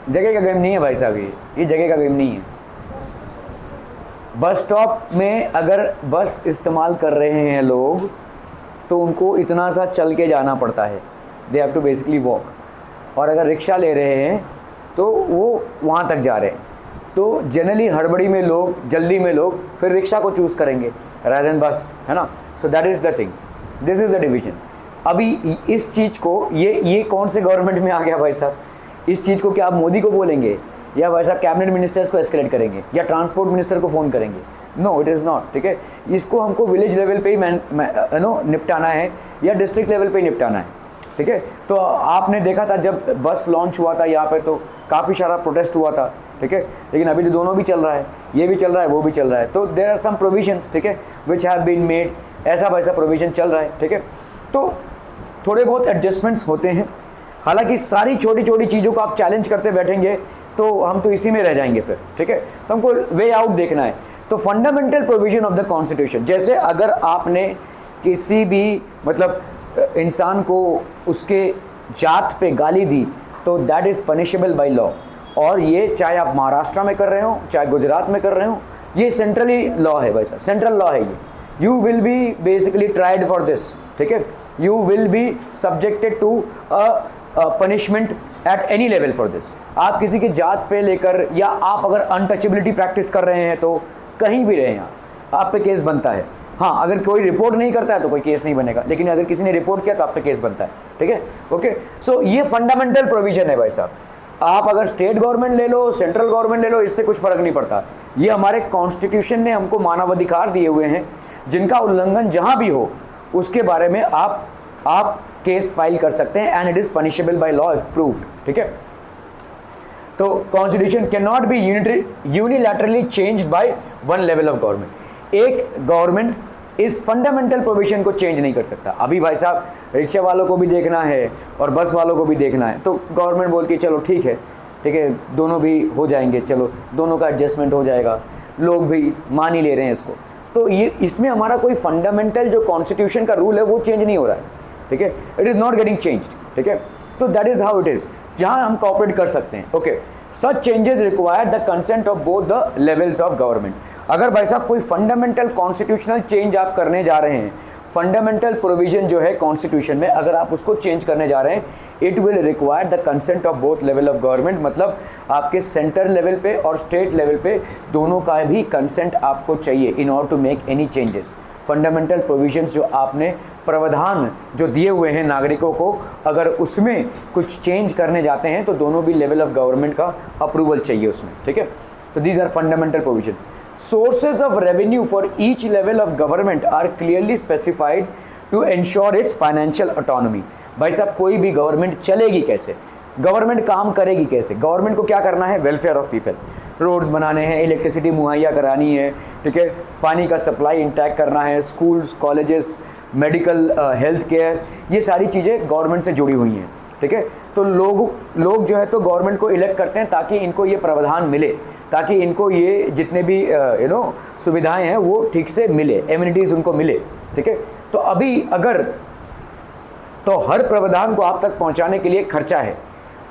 जगह का गेम नहीं है भाई साहब, ये जगह का गेम नहीं है। बस स्टॉप में अगर बस इस्तेमाल कर रहे हैं लोग तो उनको इतना सा चल के जाना पड़ता है, they have to basically walk. और अगर रिक्शा ले रहे हैं तो वो वहाँ तक जा रहे हैं। तो जनरली हड़बड़ी में लोग, जल्दी में लोग फिर रिक्शा को चूज़ करेंगे रादर देन बस, है ना। So that is the thing, this is the division. अभी इस चीज़ को ये कौन से गवर्नमेंट में आ गया भाई साहब? इस चीज़ को क्या आप मोदी को बोलेंगे या भाई साहब कैबिनेट मिनिस्टर्स को एस्केलेट करेंगे या ट्रांसपोर्ट मिनिस्टर को फ़ोन करेंगे? नो इट इज़ नॉट, ठीक है। इसको हमको विलेज लेवल पे ही निपटाना है या डिस्ट्रिक्ट लेवल पे ही निपटाना है, ठीक है। तो आपने देखा था जब बस लॉन्च हुआ था यहाँ पे तो काफ़ी सारा प्रोटेस्ट हुआ था, ठीक है। लेकिन अभी तो दोनों भी चल रहा है, ये भी चल रहा है, वो भी चल रहा है। तो देयर आर सम प्रोविजंस, ठीक है, विच हैव बीन मेड, ऐसा वैसा प्रोविजन चल रहा है, ठीक है। तो थोड़े बहुत एडजस्टमेंट्स होते हैं। हालांकि सारी छोटी छोटी चीज़ों को आप चैलेंज करते बैठेंगे तो हम तो इसी में रह जाएंगे फिर, ठीक है। तो हमको वे आउट देखना है। तो fundamental provision of the constitution, जैसे अगर आपने किसी भी मतलब इंसान को उसके जात पे गाली दी तो that is punishable by law. और ये चाहे आप महाराष्ट्र में कर रहे हो चाहे गुजरात में कर रहे हो, ये सेंट्रली लॉ है भाई साहब, सेंट्रल लॉ है ये। You will be basically tried for this, ठीक है। You will be subjected to punishment at any level for this. आप किसी की जात पे लेकर या आप अगर अनटचेबिलिटी प्रैक्टिस कर रहे हैं तो कहीं भी रहे हैं आप पे केस बनता है। हाँ, अगर कोई रिपोर्ट नहीं करता है तो कोई केस नहीं बनेगा, लेकिन अगर किसी ने रिपोर्ट किया तो आप पे केस बनता है, ठीक है। ओके, सो ये फंडामेंटल प्रोविजन है भाई साहब। आप अगर स्टेट गवर्नमेंट ले लो, सेंट्रल गवर्नमेंट ले लो, इससे कुछ फर्क नहीं पड़ता। ये हमारे कॉन्स्टिट्यूशन ने हमको मानवाधिकार दिए हुए हैं, जिनका उल्लंघन जहां भी हो उसके बारे में आप केस फाइल कर सकते हैं and it is punishable by law if proved, ठीक है। तो constitution can not be unilaterally changed by one level of government. एक गवर्नमेंट इस फंडामेंटल प्रोविजन को चेंज नहीं कर सकता। अभी भाई साहब रिक्शा वालों को भी देखना है और बस वालों को भी देखना है, तो गवर्नमेंट बोलती है चलो ठीक है, ठीक है, दोनों भी हो जाएंगे, चलो दोनों का एडजस्टमेंट हो जाएगा, लोग भी मान ही ले रहे हैं इसको। तो ये इसमें हमारा कोई फंडामेंटल जो कॉन्स्टिट्यूशन का रूल है वो चेंज नहीं हो रहा है, ठीक है। It is not getting changed, ठीक है। तो that is how it is, जहाँ हम कॉपरेट कर सकते हैं। Okay, such changes require the consent of both the levels of government. अगर भाई साहब कोई फंडामेंटल कॉन्स्टिट्यूशनल चेंज आप करने जा रहे हैं, फंडामेंटल प्रोविजन जो है कॉन्स्टिट्यूशन में, अगर आप उसको चेंज करने जा रहे हैं, it will require the consent of both level of government. मतलब आपके सेंटर लेवल पे और स्टेट लेवल पे दोनों का भी कंसेंट आपको चाहिए in order to make any changes. Fundamental provisions जो आपने प्रावधान जो दिए हुए हैं नागरिकों को, अगर उसमें कुछ चेंज करने जाते हैं तो दोनों भी लेवल ऑफ गवर्नमेंट का अप्रूवल चाहिए उसमें, ठीक है। तो these are fundamental provisions. Sources of revenue for each level of government are clearly specified to ensure its financial autonomy। भाई साहब कोई भी गवर्नमेंट चलेगी कैसे, गवर्नमेंट काम करेगी कैसे, गवर्नमेंट को क्या करना है, वेलफेयर ऑफ पीपल, रोड्स बनाने हैं, इलेक्ट्रिसिटी मुहैया करानी है, ठीक है, पानी का सप्लाई इंटैक्ट करना है, schools, colleges, medical, health care, ये सारी चीज़ें गवर्नमेंट से जुड़ी हुई हैं, ठीक है। तो लोग जो है तो गवर्नमेंट को इलेक्ट करते हैं ताकि इनको ये प्रावधान मिले, ताकि इनको ये जितने भी सुविधाएं हैं वो ठीक से मिले, एमिनिटीज़ उनको मिले, ठीक है। तो अभी अगर तो हर प्रावधान को आप तक पहुंचाने के लिए खर्चा है,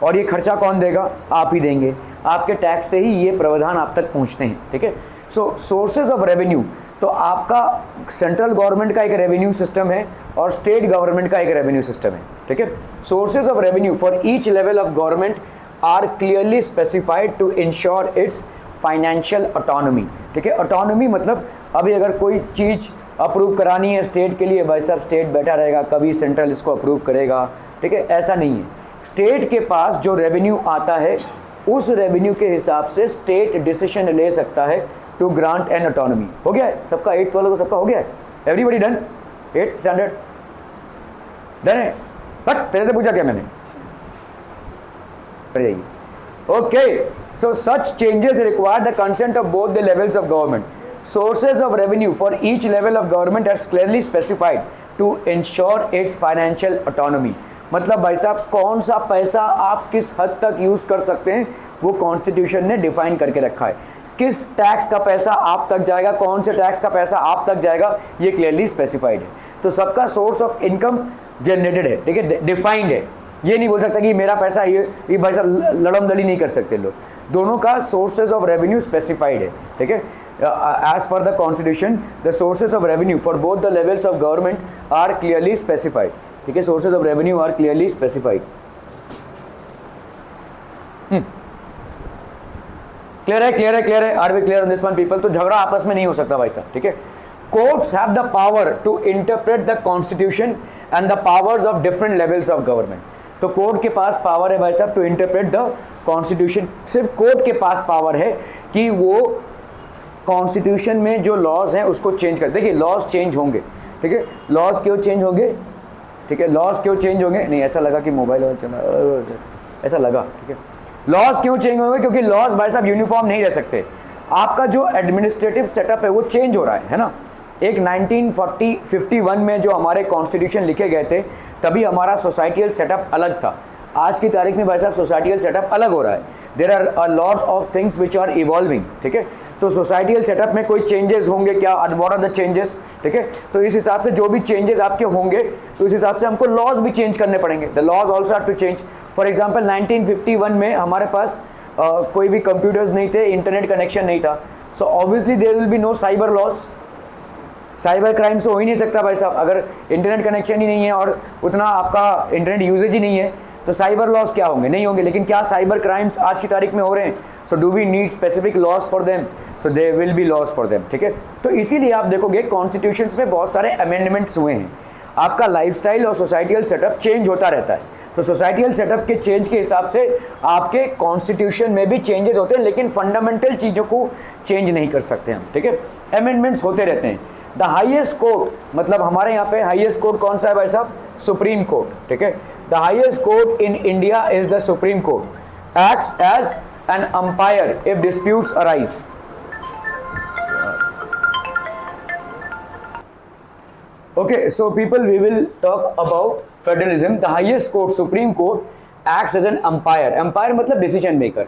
और ये खर्चा कौन देगा, आप ही देंगे, आपके टैक्स से ही ये प्रावधान आप तक पहुंचते हैं, ठीक है। सो सोर्सेज ऑफ रेवेन्यू, तो आपका सेंट्रल गवर्नमेंट का एक रेवेन्यू सिस्टम है और स्टेट गवर्नमेंट का एक रेवेन्यू सिस्टम है, ठीक है। Sources of revenue for each level of government are clearly specified to ensure its financial autonomy, ठीक है। ऑटोनॉमी मतलब अभी अगर कोई चीज़ अप्रूव करानी है स्टेट के लिए, भाई साहब स्टेट बैठा रहेगा, कभी सेंट्रल इसको अप्रूव करेगा, ठीक है, ऐसा नहीं है। स्टेट के पास जो रेवेन्यू आता है उस रेवेन्यू के हिसाब से स्टेट डिसीजन ले सकता है टू ग्रांट एन ऑटोनॉमी। हो गया है सबका, 8th वालों को सबका हो गया है, everybody done, 8th standard done है। बट तेरे से पूछा क्या मैंने, okay. So such changes require the consent of both the levels of government. Sources of revenue for each level of government are clearly specified to ensure its financial autonomy. मतलब भाई साहब कौन सा पैसा आप किस हद तक यूज कर सकते हैं वो कॉन्स्टिट्यूशन ने डिफाइन करके रखा है। किस टैक्स का पैसा आप तक जाएगा, कौन से टैक्स का पैसा आप तक जाएगा, ये क्लियरली स्पेसिफाइड है। तो सबका सोर्स ऑफ इनकम जनरेटेड है, ठीक है, डिफाइंड है। ये नहीं बोल सकता कि मेरा पैसा ये भाई साहब लड़मदड़ी नहीं कर सकते लोग, दोनों का सोर्सेज ऑफ रेवेन्यू स्पेसिफाइड है, ठीक है। As per the constitution the sources of revenue for both the levels of government are clearly specified, ठीक है। Sources of revenue are clearly specified. Clear है, क्लियर है, क्लियर है, are we clear on this one people. तो झगड़ा आपस में नहीं हो सकता भाई साहब, ठीक है। Courts have the power to interpret the constitution and the powers of different levels of government. तो कोर्ट के पास पावर है भाई साहब टू इंटरप्रेट द कॉन्स्टिट्यूशन। सिर्फ कोर्ट के पास पावर है कि वो कॉन्स्टिट्यूशन में जो लॉज हैं उसको चेंज कर, देखिए लॉज चेंज होंगे, ठीक है, लॉज क्यों चेंज होंगे, ठीक है, लॉज क्यों चेंज होंगे, नहीं ऐसा लगा कि मोबाइल वाला चला, ऐसा लगा, ठीक है, लॉज क्यों चेंज होंगे, क्योंकि लॉज भाई साहब यूनिफॉर्म नहीं रह सकते, आपका जो एडमिनिस्ट्रेटिव सेटअप है वो चेंज हो रहा है ना। एक 1951 में जो हमारे कॉन्स्टिट्यूशन लिखे गए थे तभी हमारा सोसाइटियल सेटअप अलग था, आज की तारीख में भाई साहब सोसाइटियल सेटअप अलग हो रहा है, there are a lot of things which are evolving, ठीक है, तो सोसाइटियल सेटअप में कोई चेंजेस होंगे क्या, व्हाट आर द चेंजेस, ठीक है, तो इस हिसाब से जो भी चेंजेस आपके होंगे तो इस हिसाब से हमको लॉज भी चेंज करने पड़ेंगे, the laws also have to change. For example 1951 में हमारे पास कोई भी कंप्यूटर्स नहीं थे, इंटरनेट कनेक्शन नहीं था, so obviously there will be no cyber laws, cyber crimes तो हो ही नहीं सकता भाई साहब, अगर इंटरनेट कनेक्शन ही नहीं है और उतना आपका इंटरनेट यूजेज ही नहीं है तो साइबर लॉस क्या होंगे, नहीं होंगे, लेकिन क्या साइबर क्राइम्स आज की तारीख में हो रहे हैं, so do we need specific laws for them, so they will be laws for them, ठीक है, तो इसीलिए आप देखोगे कॉन्स्टिट्यूशंस में बहुत सारे अमेंडमेंट्स हुए हैं, आपका लाइफस्टाइल और सोसाइटियल सेटअप चेंज होता रहता है, तो सोसाइटियल सेटअप के चेंज के हिसाब से आपके कॉन्स्टिट्यूशन में भी चेंजेस होते हैं, लेकिन फंडामेंटल चीज़ों को चेंज नहीं कर सकते हम, ठीक है, अमेंडमेंट्स होते रहते हैं। द हाईएस्ट कोर्ट, मतलब हमारे यहाँ पे हाईएस्ट कोर्ट कौन सा है भाई साहब, सुप्रीम कोर्ट, ठीक है, the highest court in India is the supreme court, acts as an umpire if disputes arise. Okay, so people, we will talk about federalism. The highest court, Supreme Court, acts as an umpire. Umpire मतलब decision maker.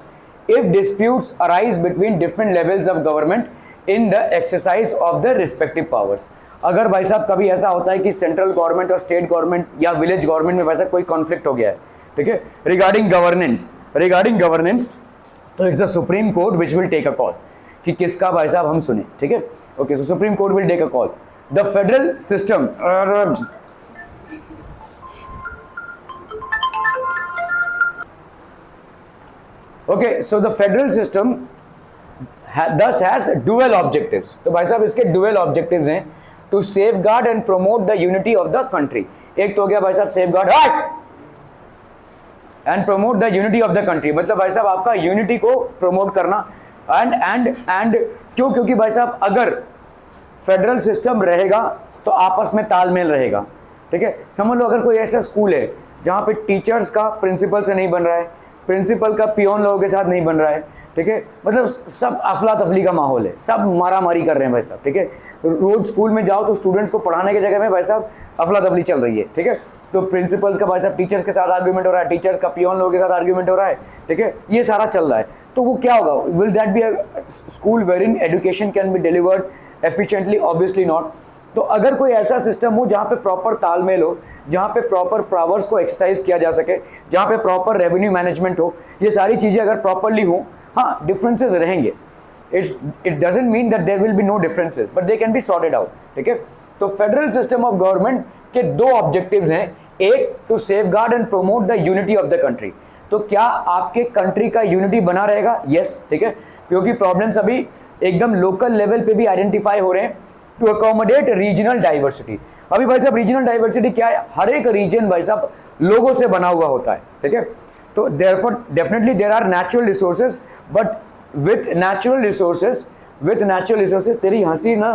If disputes arise between different levels of government in the exercise of the respective powers. अगर भाई साहब कभी ऐसा होता है कि सेंट्रल गवर्नमेंट और स्टेट गवर्नमेंट या विलेज गवर्नमेंट में वैसा कोई कॉन्फ्लिक्ट हो गया है, ठीक है, रिगार्डिंग गवर्नेंस, तो it's the supreme court which will take a call कि किसका भाई साहब हम सुने, ठीक है, okay, so supreme court will take a call. The federal system okay, so the federal system thus has dual objectives, तो भाई साहब इसके dual objectives हैं, to safeguard and promote the unity of the country, एक तो हो गया भाई साहब safeguard and promote the unity of the country, मतलब भाई साहब आपका unity को promote करना, and क्यों, क्योंकि भाई साहब अगर फेडरल सिस्टम रहेगा तो आपस में तालमेल रहेगा, ठीक है, समझ लो अगर कोई ऐसा स्कूल है जहाँ पे टीचर्स का प्रिंसिपल से नहीं बन रहा है, प्रिंसिपल का पियोन लोगों के साथ नहीं बन रहा है, ठीक है, मतलब सब अफला तफली का माहौल है, सब मारा मारी कर रहे हैं भाई साहब, ठीक है, रोज स्कूल में जाओ तो स्टूडेंट्स को पढ़ाने की जगह में भाई साहब अफला तफली चल रही है, ठीक है, तो प्रिंसिपल्स का भाई साहब टीचर्स के साथ आर्ग्यूमेंट हो रहा है, टीचर्स का पियोन लोगों के साथ आर्ग्यूमेंट हो रहा है, ठीक है, ये सारा चल रहा है, तो वो क्या होगा, will that be a school where in education can be delivered efficiently, obviously not. तो अगर कोई ऐसा सिस्टम हो जहाँ पे प्रॉपर तालमेल हो, जहाँ पे प्रॉपर पावर्स को एक्सरसाइज किया जा सके, जहाँ पे प्रॉपर रेवेन्यू मैनेजमेंट हो, ये सारी चीज़ें अगर प्रॉपरली हो, हाँ डिफरेंसेस रहेंगे, it doesn't mean that there will be no differences but they can be sorted out, ठीक है। तो फेडरल सिस्टम ऑफ गवर्नमेंट के दो ऑब्जेक्टिव्स हैं, एक to safeguard and promote the unity of the country, तो क्या आपके कंट्री का यूनिटी बना रहेगा, यस, ठीक है, क्योंकि प्रॉब्लम्स अभी एकदम लोकल लेवल पे भी आइडेंटिफाई हो रहे हैं, टू अकोमोडेट रीजनल डाइवर्सिटी। अभी भाई साहब रीजनल डाइवर्सिटी क्या है, हर एक रीजन भाई साहब लोगों से बना हुआ होता है, ठीक है, तो therefore definitely there are natural resources, but with natural resources तेरी हंसी ना,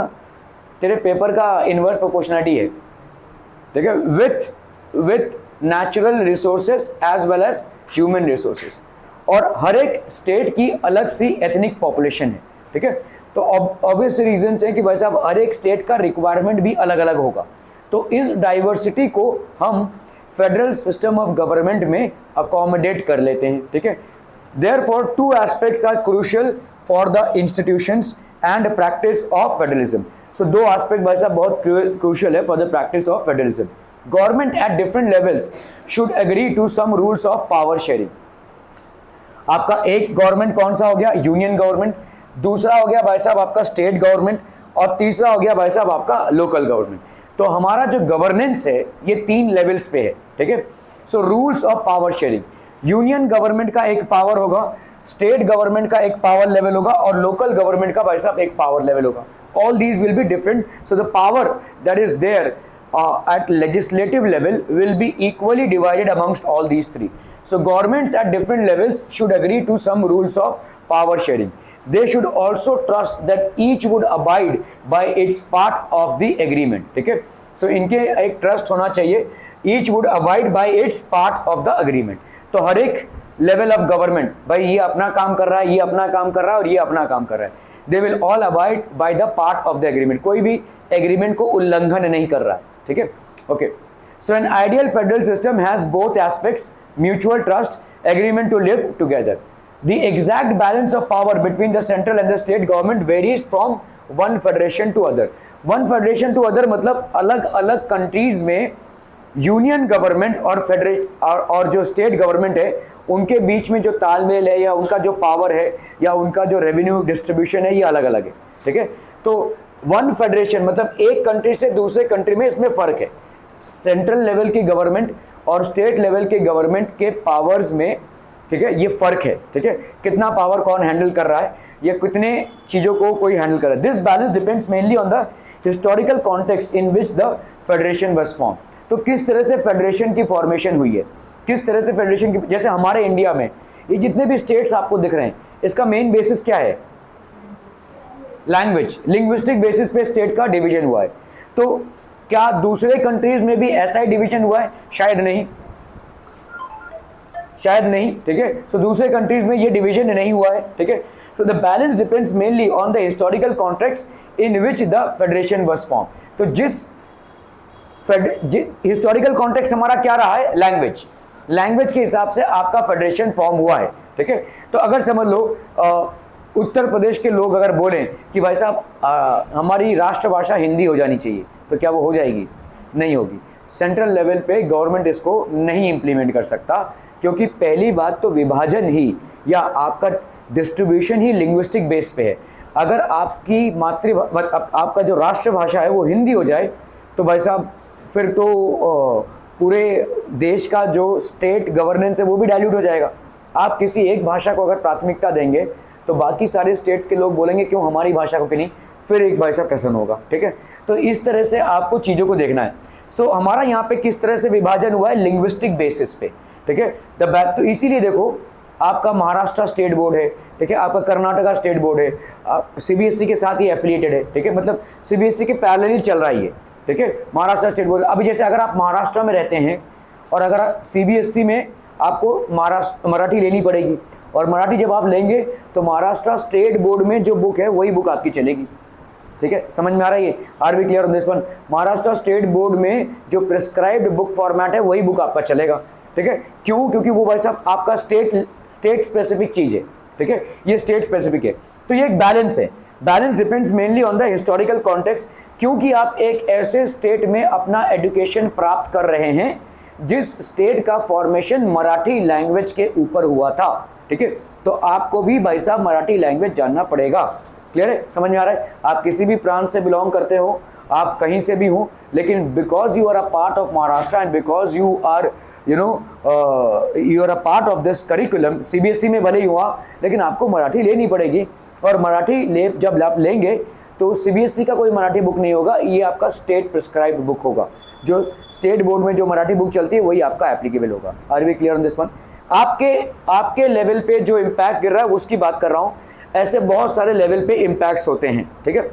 तेरे पेपर का इनवर्स प्रोपोर्शनलिटी है, ठीक है, with natural resources as well as human resources, और हर एक स्टेट की अलग सी एथनिक पॉपुलेशन है, ठीक है, तो ऑब्वियस रीजन है कि भाई साहब हर एक स्टेट का रिक्वायरमेंट भी अलग अलग होगा, तो इस डाइवर्सिटी को हम फेडरल सिस्टम ऑफ गवर्नमेंट में अकोमोडेट कर लेते हैं, ठीक है। Therefore two aspects are crucial for the institutions and practice of federalism, so दो एस्पेक्ट भाई साहब बहुत क्रूशियल है for the practice of federalism. Government at different levels should agree to some rules of power sharing. आपका एक गवर्नमेंट कौन सा हो गया, यूनियन गवर्नमेंट, दूसरा हो गया भाई साहब आपका स्टेट गवर्नमेंट, और तीसरा हो गया भाई साहब आपका लोकल गवर्नमेंट। तो हमारा जो गवर्नेंस है ये 3 लेवल्स पे है, ठीक है। So rules of power sharing, union government का एक पावर होगा, स्टेट गवर्नमेंट का एक पावर लेवल होगा, और लोकल गवर्नमेंट का भाई साहब एक पावर लेवल होगा। All these will be different, so the power that is there at legislative level will be equally divided amongst all these 3. So governments at different levels should agree to some rules of power sharing. They should also trust that each would abide by it's part of the agreement, ठीक है। सो इनके एक ट्रस्ट होना चाहिए, each would abide by it's part of the agreement. तो हर एक लेवल ऑफ गवर्नमेंट, भाई ये अपना काम कर रहा है, ये अपना काम कर रहा है और ये अपना काम कर रहा है, they will all abide by the part of the agreement, कोई भी एग्रीमेंट को उल्लंघन नहीं कर रहा है, ठीक है। Okay, so an ideal federal system has both aspects, mutual trust, agreement to live together. The exact balance of power between the central and the state government varies from one federation to other. One federation to other मतलब अलग अलग कंट्रीज में यूनियन गवर्नमेंट और फेडरेशन और जो स्टेट गवर्नमेंट है उनके बीच में जो तालमेल है या उनका जो पावर है या उनका जो रेवेन्यू डिस्ट्रीब्यूशन है ये अलग अलग है, ठीक है। तो वन फेडरेशन मतलब एक कंट्री से दूसरे कंट्री में इसमें फर्क है, सेंट्रल लेवल की गवर्नमेंट और स्टेट लेवल के गवर्नमेंट के पावर्स में, ठीक है, ये फर्क है, ठीक है। कितना पावर कौन हैंडल कर रहा है या कितने चीज़ों को कोई हैंडल कर रहा है। This balance depends mainly on the historical context in which the federation was form. तो किस तरह से फेडरेशन की फॉर्मेशन हुई है, किस तरह से फेडरेशन की, जैसे हमारे इंडिया में ये जितने भी स्टेट्स आपको दिख रहे हैं इसका मेन बेसिस क्या है, लैंग्वेज, लिंग्विस्टिक बेसिस पे स्टेट का डिवीजन हुआ है। तो क्या दूसरे कंट्रीज में भी ऐसा ही डिवीजन हुआ है, शायद नहीं, शायद नहीं, ठीक है। सो दूसरे कंट्रीज में ये डिवीजन नहीं हुआ है, ठीक है। So the balance depends mainly on the historical context in which the federation was form. तो जिस हिस्टोरिकल कॉन्टेक्स्ट हमारा क्या रहा है, लैंग्वेज, लैंग्वेज के हिसाब से आपका फेडरेशन फॉर्म हुआ है, ठीक है। तो अगर समझ लो उत्तर प्रदेश के लोग अगर बोलें कि भाई साहब हमारी राष्ट्रभाषा हिंदी हो जानी चाहिए, तो क्या वो हो जाएगी, नहीं होगी। सेंट्रल लेवल पे गवर्नमेंट इसको नहीं इम्प्लीमेंट कर सकता, क्योंकि पहली बात तो विभाजन ही या आपका डिस्ट्रीब्यूशन ही लिंग्विस्टिक बेस पे है। अगर आपकी आपका जो राष्ट्रभाषा है वो हिंदी हो जाए तो भाई साहब फिर तो पूरे देश का जो स्टेट गवर्नेंस है वो भी डाइल्यूट हो जाएगा। आप किसी एक भाषा को अगर प्राथमिकता देंगे तो बाकी सारे स्टेट्स के लोग बोलेंगे क्यों हमारी भाषा को, कि नहीं, फिर एक भाई साहब कैसन होगा, ठीक है। तो इस तरह से आपको चीज़ों को देखना है। सो हमारा यहाँ पे किस तरह से विभाजन हुआ है, लिंग्विस्टिक बेसिस पे, ठीक है। तो इसीलिए देखो आपका महाराष्ट्र स्टेट बोर्ड है, ठीक है, आपका कर्नाटका स्टेट बोर्ड है, सीबीएसई के साथ ही एफिलिएटेड है, ठीक है, मतलब सीबीएसई के पैरेलल चल रहा है ये, ठीक है, महाराष्ट्र स्टेट बोर्ड। अभी जैसे अगर आप महाराष्ट्र में रहते हैं और अगर सीबीएसई में आपको मराठी लेनी पड़ेगी, और मराठी जब आप लेंगे तो महाराष्ट्र स्टेट बोर्ड में जो बुक है वही बुक आपकी चलेगी, ठीक है, समझ में आ रहा है ये, are we clear on this one. Maharashtra state board में जो प्रिस्क्राइब्ड बुक फॉर्मेट है वही बुक आपका चलेगा, ठीक है। क्यों, क्योंकि वो भाई साहब आपका स्टेट स्पेसिफिक चीज़ है, ठीक है, ये स्टेट स्पेसिफिक है। तो ये एक बैलेंस है, balance depends mainly on the historical context, क्योंकि आप एक ऐसे स्टेट में अपना एजुकेशन प्राप्त कर रहे हैं जिस स्टेट का फॉर्मेशन मराठी लैंग्वेज के ऊपर हुआ था, ठीक है। तो आपको भी भाई साहब मराठी लैंग्वेज जानना पड़ेगा, क्लियर है, समझ में आ रहा है। आप किसी भी प्रांत से बिलोंग करते हो, आप कहीं से भी हो, लेकिन because you are a part of Maharashtra and because you are you are a part of this curriculum, CBSE में भले ही हुआ लेकिन आपको मराठी लेनी पड़ेगी। और मराठी जब आप लेंगे तो सीबीएसई का कोई मराठी बुक नहीं होगा, ये आपका स्टेट प्रिस्क्राइब्ड बुक होगा, जो स्टेट बोर्ड में जो मराठी बुक चलती है वही आपका एप्लीकेबल होगा। Are we clear on this one. आपके लेवल पे जो इम्पैक्ट गिर रहा है उसकी बात कर रहा हूँ, ऐसे बहुत सारे लेवल पे इम्पैक्ट्स होते हैं, ठीक है।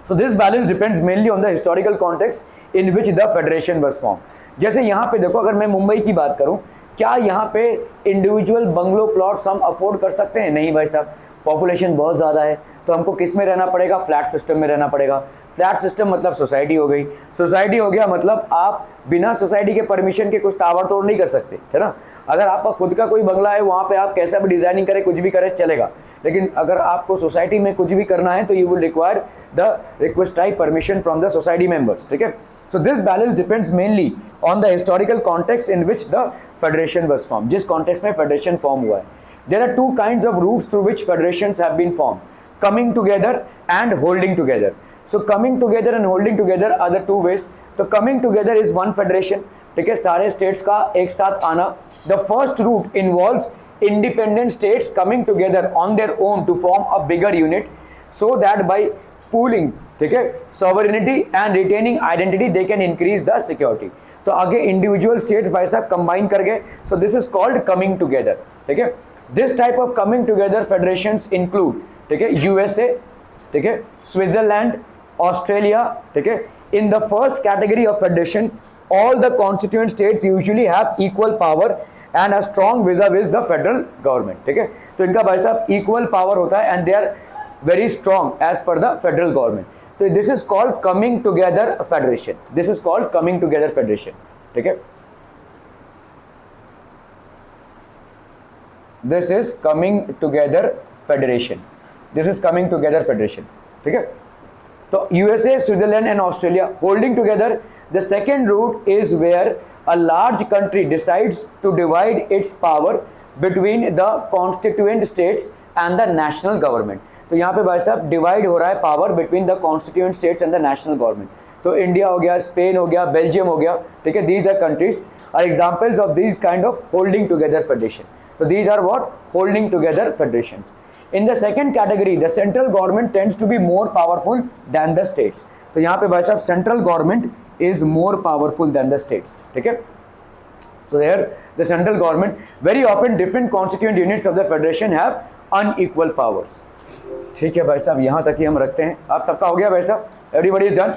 So this balance depends mainly on the historical context in which the federation was form. जैसे यहाँ पे देखो, अगर मैं मुंबई की बात करूँ, क्या यहाँ पे इंडिविजुअल बंगलो प्लॉट्स हम अफोर्ड कर सकते हैं? नहीं भाई साहब, पॉपुलेशन बहुत ज़्यादा है, तो हमको किस में रहना पड़ेगा, फ्लैट सिस्टम में रहना पड़ेगा। फ्लैट सिस्टम मतलब सोसाइटी हो गई, सोसाइटी हो गया मतलब आप बिना सोसाइटी के परमिशन के कुछ ताबड़ तोड़ नहीं कर सकते, है ना। अगर आपका खुद का कोई बंगला है, वहाँ पे आप कैसा भी डिजाइनिंग करें, कुछ भी करें चलेगा, लेकिन अगर आपको सोसाइटी में कुछ भी करना है तो you will require the request type permission from the society members, ठीक है। So this balance depends mainly on the historical context in which the federation was form, जिस कॉन्टेक्स्ट में फेडरेशन फॉर्म हुआ है। There are two kinds of routes through which federations have been formed: coming together and holding together. So coming together and holding together are the two ways. So coming together is one federation, ठीक है, सारे states का एक साथ आना। The first route involves independent states coming together on their own to form a bigger unit, so that by pooling, ठीक है, sovereignty and retaining identity they can increase the security. तो आगे individual states भाई साहब combine कर गए, so this is called coming together, ठीक है। This type of coming together federations include, ठीक है, यूएसए, ठीक है, स्विट्जरलैंड, ऑस्ट्रेलिया, ठीक है. In the first category of federation all the constituent states usually have equal power and a strong vis-a-vis the federal government, ठीक है. तो इनका भाई साहब इक्वल पावर होता है and they are very strong as per the federal government. तो this is called coming together federation, this is called coming together federation, ठीक है. This is coming together federation, this is coming together federation, ठीक है. तो USA, Switzerland and Australia holding together. The second route is where a large country decides to divide its power between the constituent states and the national government. तो यहाँ पे भाई साहब डिवाइड हो रहा है power between the constituent states and the national government. तो इंडिया हो गया, स्पेन हो गया, बेल्जियम हो गया, ठीक है. These are countries are examples of these kind of holding together federation. So these are what? Holding together federations. In the second category, the central government tends to be more powerful than the states. तो यहाँ पे भाई साहब central government is more powerful than the states. ठीक है. So there the central government, very often different constituent units of the federation have unequal powers. ठीक है भाई साहब, यहाँ तक ही हम रखते हैं. आप सबका हो गया भाई साहब? Everybody is done.